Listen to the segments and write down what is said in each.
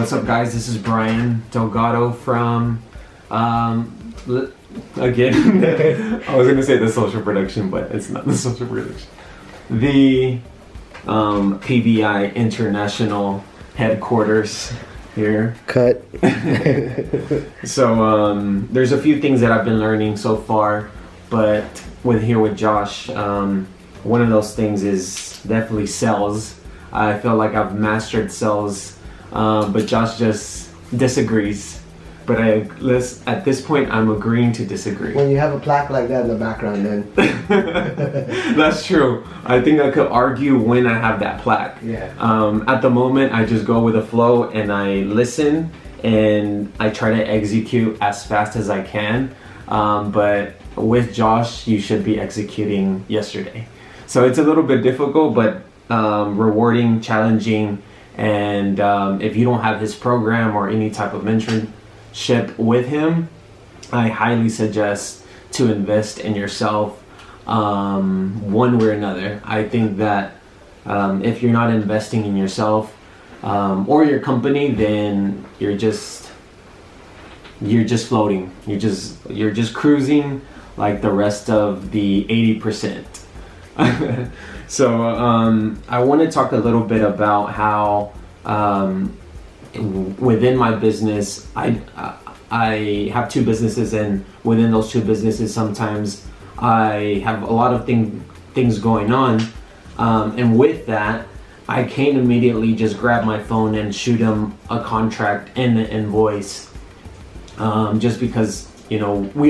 What's up, guys? This is Brian Delgado from, again, I was going to say the social production, but it's not the social production. The PBI International Headquarters here. Cut. So there's a few things that I've been learning so far, but with Josh, one of those things is definitely sales. I feel like I've mastered sales, but Josh just disagrees. But at this point, I'm agreeing to disagree. When you have a plaque like that in the background, then. That's true. I think I could argue when I have that plaque. Yeah. At the moment, I just go with the flow and I listen and I try to execute as fast as I can. But with Josh, you should be executing yesterday. So it's a little bit difficult, but rewarding, challenging. And if you don't have his program or any type of mentorship with him, I highly suggest to invest in yourself one way or another. I think that if you're not investing in yourself or your company, then you're just floating. You're just cruising like the rest of the 80%. So I want to talk a little bit about how within my business, I have two businesses, and within those two businesses, sometimes I have a lot of things going on, and with that, I can't immediately just grab my phone and shoot him a contract and an invoice, just because we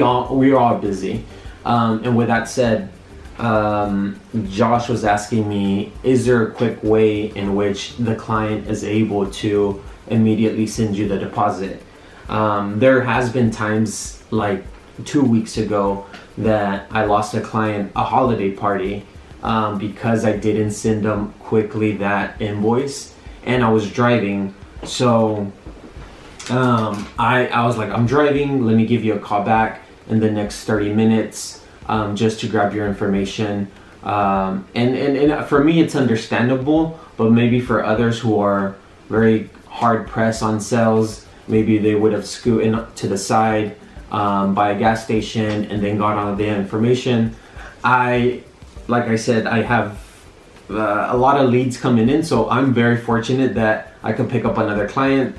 are all busy. And with that said, Josh was asking me, is there a quick way in which the client is able to immediately send you the deposit? There has been times like 2 weeks ago that I lost a client a holiday party because I didn't send them quickly that invoice, and I was driving. So I was like, I'm driving, let me give you a call back in the next 30 minutes just to grab your information. And for me, it's understandable, but maybe for others who are very hard pressed on sales, maybe they would have scooted to the side by a gas station and then got on the information. Like I said, I have a lot of leads coming in, so I'm very fortunate that I can pick up another client,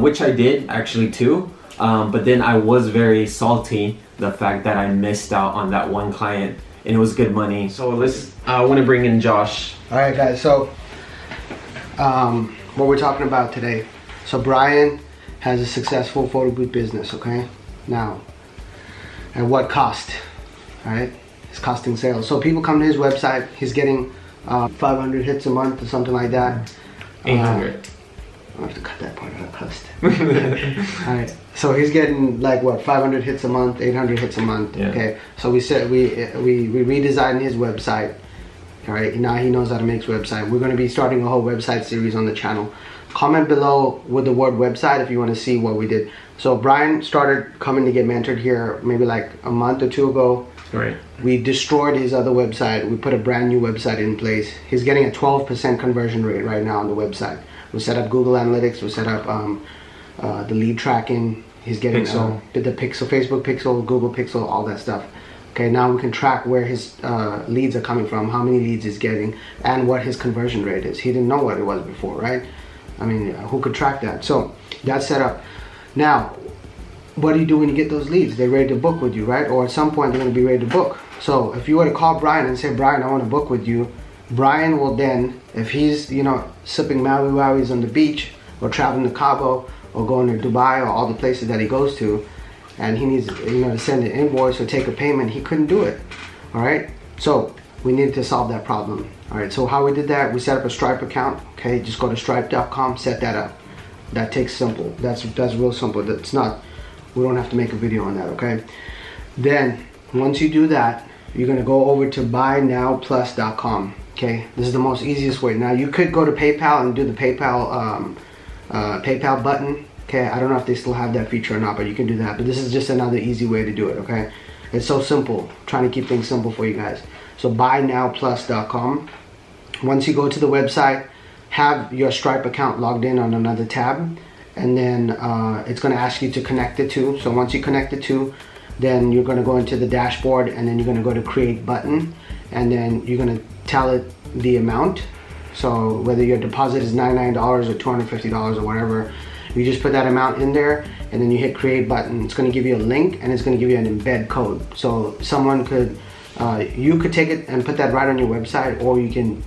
which I did actually too. But then I was very salty the fact that I missed out on that one client, and it was good money. So I want to bring in Josh. All right, guys. So what we're talking about today. So Brian has a successful photo booth business. Okay. Now, at what cost? All right. It's costing sales. So people come to his website. He's getting 500 hits a month or something like that. 800. I have to cut that part out. Cussed. All right. So he's getting like what, 500 hits a month, 800 hits a month. Yeah. Okay. So we said we redesigned his website. All right. Now he knows how to make his website. We're going to be starting a whole website series on the channel. Comment below with the word website if you want to see what we did. So Brian started coming to get mentored here maybe like a month or two ago. Right. We destroyed his other website. We put a brand new website in place. He's getting a 12% conversion rate right now on the website. We set up Google Analytics. We set up the lead tracking. He's getting the Pixel, Facebook Pixel, Google Pixel, all that stuff. Okay, now we can track where his leads are coming from, how many leads he's getting, and what his conversion rate is. He didn't know what it was before, right? I mean, who could track that? So that's set up. Now, what do you do when you get those leads? They're ready to book with you, right? Or at some point they're going to be ready to book. So if you were to call Brian and say, Brian, I want to book with you, Brian will then, if he's sipping Maui Wowies on the beach, or traveling to Cabo, or going to Dubai, or all the places that he goes to, and he needs to send an invoice or take a payment, he couldn't do it. All right. So we needed to solve that problem. All right. So how we did that? We set up a Stripe account. Okay. Just go to stripe.com, set that up. That takes simple. That's real simple. That's not. We don't have to make a video on that. Okay. Then once you do that, you're gonna go over to buynowplus.com. Okay. This is the most easiest way. Now you could go to PayPal and do the PayPal PayPal button. Okay, I don't know if they still have that feature or not, but you can do that. But this is just another easy way to do it, okay? It's so simple. I'm trying to keep things simple for you guys. So buynowplus.com. Once you go to the website, have your Stripe account logged in on another tab, and then it's going to ask you to connect the two. So once you connect the two, then you're going to go into the dashboard, and then you're going to go to create button, and then you're going to tell it the amount. So whether your deposit is $99 or $250 or whatever, you just put that amount in there, and then you hit create button. It's going to give you a link, and it's going to give you an embed code. So someone could, you could take it and put that right on your website, or you can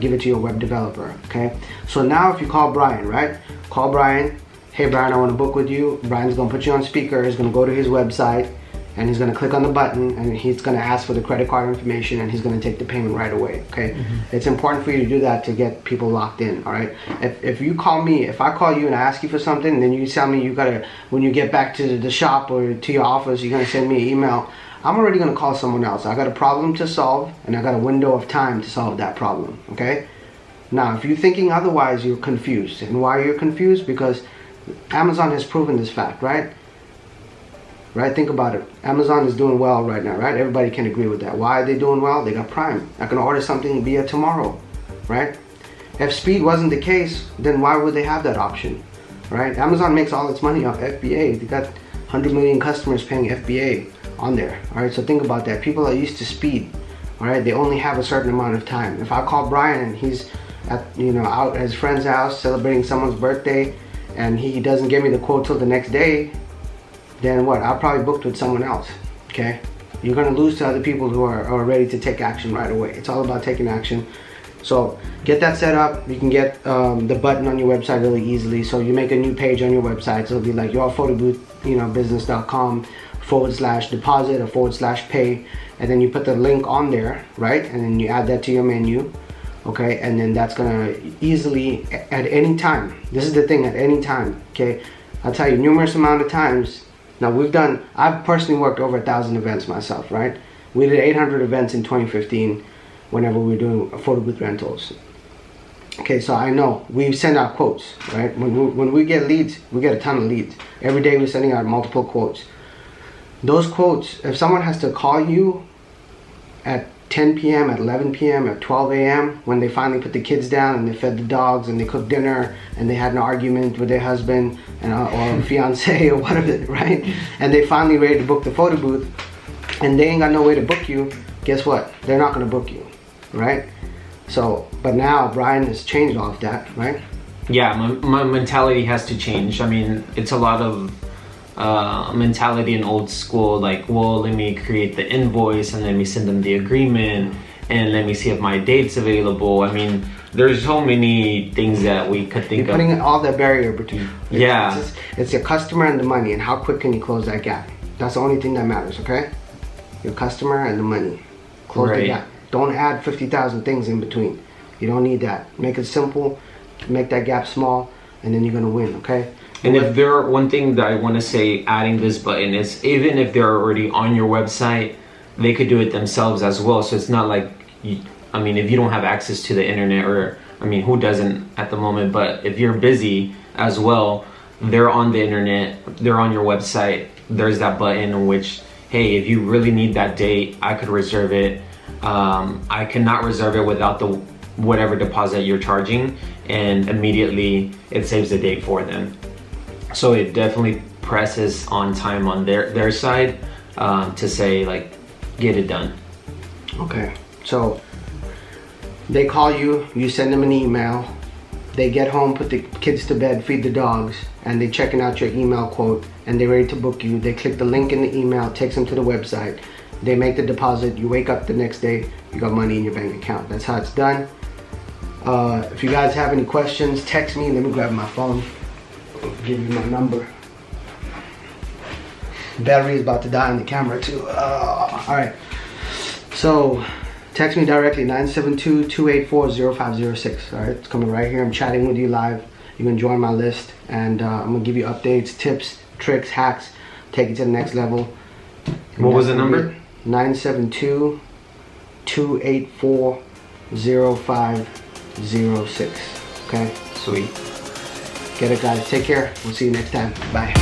give it to your web developer. Okay. So now if you call Brian, right? Call Brian. Hey Brian, I want to book with you. Brian's going to put you on speaker. He's going to go to his website, and he's going to click on the button, and he's going to ask for the credit card information, and he's going to take the payment right away. Okay. It's important for you to do that to get people locked in. All right. If you call me, if I call you and I ask you for something, then you tell me you gotta, when you get back to the shop or to your office, you're going to send me an email. I'm already going to call someone else. I got a problem to solve, and I got a window of time to solve that problem. Okay. Now if you're thinking otherwise, you're confused. And why you're confused? Because Amazon has proven this fact, right? Right? Think about it. Amazon is doing well right now, right? Everybody can agree with that. Why are they doing well? They got Prime. I can order something via tomorrow, right? If speed wasn't the case, then why would they have that option, right? Amazon makes all its money off FBA. They got 100 million customers paying FBA on there, all right? So think about that. People are used to speed, all right? They only have a certain amount of time. If I call Brian and he's at, out at his friend's house celebrating someone's birthday, and he doesn't give me the quote till the next day, then what? I'll probably booked with someone else. Okay, you're gonna lose to other people who are ready to take action right away. It's all about taking action. So get that set up. You can get the button on your website really easily. So you make a new page on your website. So it'll be like yourphotobooth business.com/deposit or /pay, and then you put the link on there, right? And then you add that to your menu. Okay, and then that's gonna easily at any time. This is the thing, at any time. Okay, I'll tell you numerous amount of times. Now I've personally worked over 1,000 events myself, right? We did 800 events in 2015 whenever we were doing photo booth rentals. Okay, so I know we send out quotes, right? When we get leads, we get a ton of leads. Every day we're sending out multiple quotes. Those quotes, if someone has to call you at 10 p.m., at 11 p.m., at 12 a.m., when they finally put the kids down and they fed the dogs and they cooked dinner and they had an argument with their husband or fiance or whatever, right? And they finally ready to book the photo booth and they ain't got no way to book you, guess what? They're not gonna book you, right? So, but now Brian has changed all of that, right? Yeah, my mentality has to change. I mean, it's a lot of mentality in old school, like, well, let me create the invoice and let me send them the agreement and let me see if my date's available. I mean, there's so many things that we could think You're putting all that barrier between. Yeah. It's your customer and the money, and how quick can you close that gap? That's the only thing that matters, okay? Your customer and the money. Close the gap. Don't add 50,000 things in between. You don't need that. Make it simple, make that gap small, and then you're gonna win, okay? And if there, one thing that I want to say, adding this button is, even if they're already on your website, they could do it themselves as well. So it's not like, I mean, if you don't have access to the internet, or, I mean, who doesn't at the moment, but if you're busy as well, they're on the internet, they're on your website, there's that button in which, hey, if you really need that date, I could reserve it. I cannot reserve it without the whatever deposit you're charging, and immediately it saves the date for them. So it definitely presses on time on their side to say, like, get it done. Okay, so they call you, you send them an email, they get home, put the kids to bed, feed the dogs, and they're checking out your email quote, and they're ready to book you. They click the link in the email, takes them to the website, they make the deposit, you wake up the next day, you got money in your bank account. That's how it's done. If you guys have any questions, text me. Let me grab my phone. I'll give you my number. Battery is about to die on the camera too. All right. So text me directly, 972-284-0506. All right, it's coming right here. I'm chatting with you live. You can join my list, and I'm gonna give you updates, tips, tricks, hacks, take it to the next level. What was the number? 972-284-0506. Okay. Sweet. Get it, guys. Take care. We'll see you next time. Bye.